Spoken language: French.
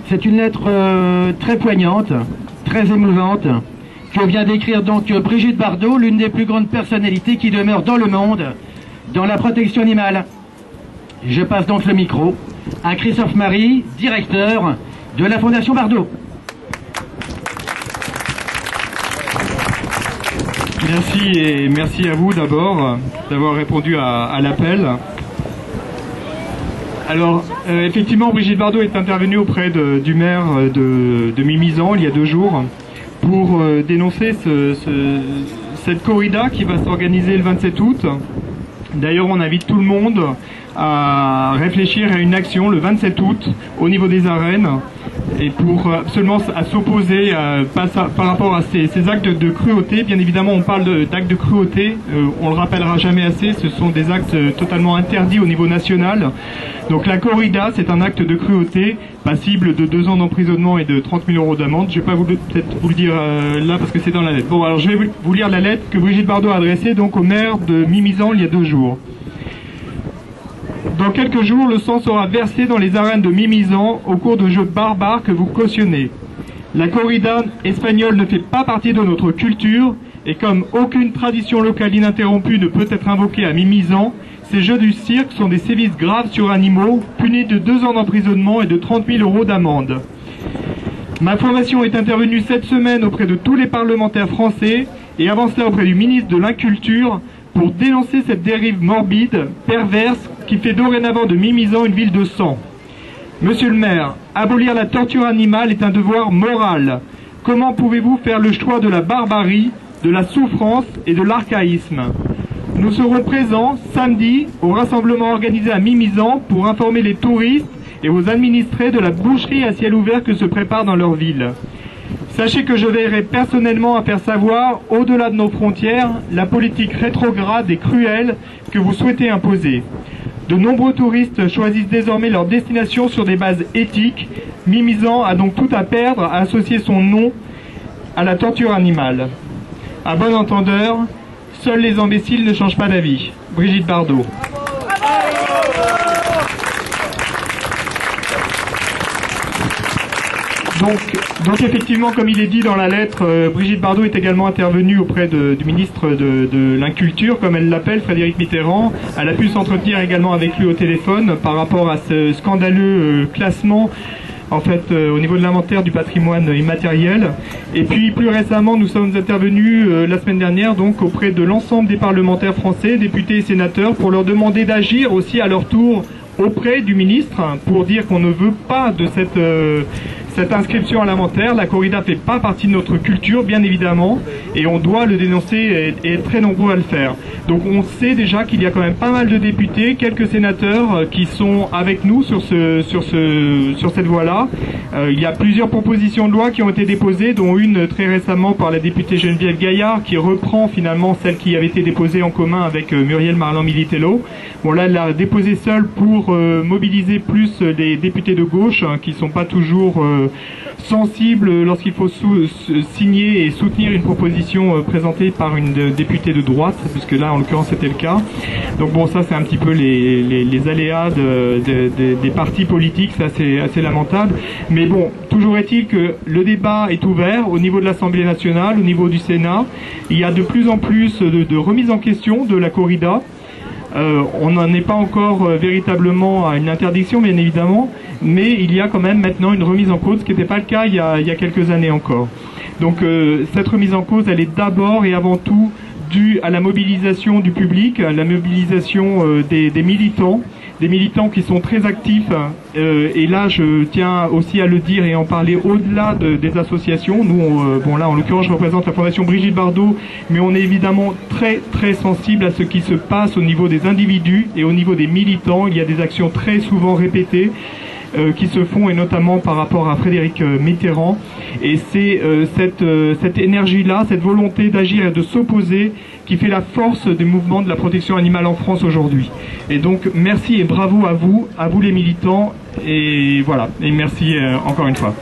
C'est une lettre très poignante, très émouvante, que vient d'écrire donc Brigitte Bardot, l'une des plus grandes personnalités qui demeurent dans le monde, dans la protection animale. Je passe donc le micro à Christophe Marie, directeur de la Fondation Bardot. Merci et merci à vous d'abord d'avoir répondu à l'appel. Alors, effectivement, Brigitte Bardot est intervenue auprès du maire de Mimizan il y a 2 jours pour dénoncer cette corrida qui va s'organiser le 27 août. D'ailleurs, on invite tout le monde à réfléchir à une action le 27 août au niveau des arènes et pour absolument à s'opposer par rapport à ces actes de cruauté. Bien évidemment, on parle d'actes de cruauté, on le rappellera jamais assez, ce sont des actes totalement interdits au niveau national. Donc la corrida, c'est un acte de cruauté passible de 2 ans d'emprisonnement et de 30 000 € d'amende. Je ne vais pas peut-être vous le dire là parce que c'est dans la lettre. Bon, alors je vais vous lire la lettre que Brigitte Bardot a adressée donc au maire de Mimizan il y a 2 jours. Dans quelques jours, le sang sera versé dans les arènes de Mimizan au cours de jeux barbares que vous cautionnez. La corrida espagnole ne fait pas partie de notre culture et comme aucune tradition locale ininterrompue ne peut être invoquée à Mimizan, ces jeux du cirque sont des sévices graves sur animaux, punis de 2 ans d'emprisonnement et de 30 000 € d'amende. Ma fondation est intervenue cette semaine auprès de tous les parlementaires français et avant cela auprès du ministre de l'Inculture pour dénoncer cette dérive morbide, perverse, qui fait dorénavant de Mimizan une ville de sang. Monsieur le maire, abolir la torture animale est un devoir moral. Comment pouvez-vous faire le choix de la barbarie, de la souffrance et de l'archaïsme? Nous serons présents samedi au rassemblement organisé à Mimizan pour informer les touristes et aux administrés de la boucherie à ciel ouvert que se prépare dans leur ville. Sachez que je veillerai personnellement à faire savoir, au-delà de nos frontières, la politique rétrograde et cruelle que vous souhaitez imposer. De nombreux touristes choisissent désormais leur destination sur des bases éthiques. Mimizan a donc tout à perdre à associer son nom à la torture animale. À bon entendeur, seuls les imbéciles ne changent pas d'avis. Brigitte Bardot. Donc effectivement, comme il est dit dans la lettre, Brigitte Bardot est également intervenue auprès du ministre de l'Inculture, comme elle l'appelle, Frédéric Mitterrand. Elle a pu s'entretenir également avec lui au téléphone par rapport à ce scandaleux classement en fait au niveau de l'inventaire du patrimoine immatériel. Et puis plus récemment, nous sommes intervenus la semaine dernière donc auprès de l'ensemble des parlementaires français, députés et sénateurs, pour leur demander d'agir aussi à leur tour auprès du ministre pour dire qu'on ne veut pas de cette inscription à l'inventaire. La corrida fait pas partie de notre culture, bien évidemment, et on doit le dénoncer et être très nombreux à le faire. Donc on sait déjà qu'il y a quand même pas mal de députés, quelques sénateurs qui sont avec nous sur cette voie-là. Il y a plusieurs propositions de loi qui ont été déposées, dont une très récemment par la députée Geneviève Gaillard, qui reprend finalement celle qui avait été déposée en commun avec Muriel Marland-Militello. Bon là, elle l'a déposée seule pour mobiliser plus les députés de gauche, qui sont pas toujours sensible lorsqu'il faut signer et soutenir une proposition présentée par une députée de droite, puisque là en l'occurrence c'était le cas. Donc bon, ça c'est un petit peu les aléas des partis politiques, c'est assez lamentable. Mais bon, toujours est-il que le débat est ouvert au niveau de l'Assemblée nationale, au niveau du Sénat. Il y a de plus en plus de remise en question de la corrida. On n'en est pas encore véritablement à une interdiction, bien évidemment, mais il y a quand même maintenant une remise en cause, ce qui n'était pas le cas il y a quelques années encore. Donc cette remise en cause, elle est d'abord et avant tout due à la mobilisation du public, à la mobilisation des militants qui sont très actifs. Et là, je tiens aussi à le dire et en parler au-delà des associations. Nous, bon là, en l'occurrence, je représente la Fondation Brigitte Bardot, mais on est évidemment très très sensible à ce qui se passe au niveau des individus et au niveau des militants. Il y a des actions très souvent répétées qui se font, et notamment par rapport à Frédéric Mitterrand. Et c'est cette énergie-là, cette volonté d'agir et de s'opposer qui fait la force des mouvements de la protection animale en France aujourd'hui. Et donc merci et bravo à vous les militants, et voilà, et merci encore une fois.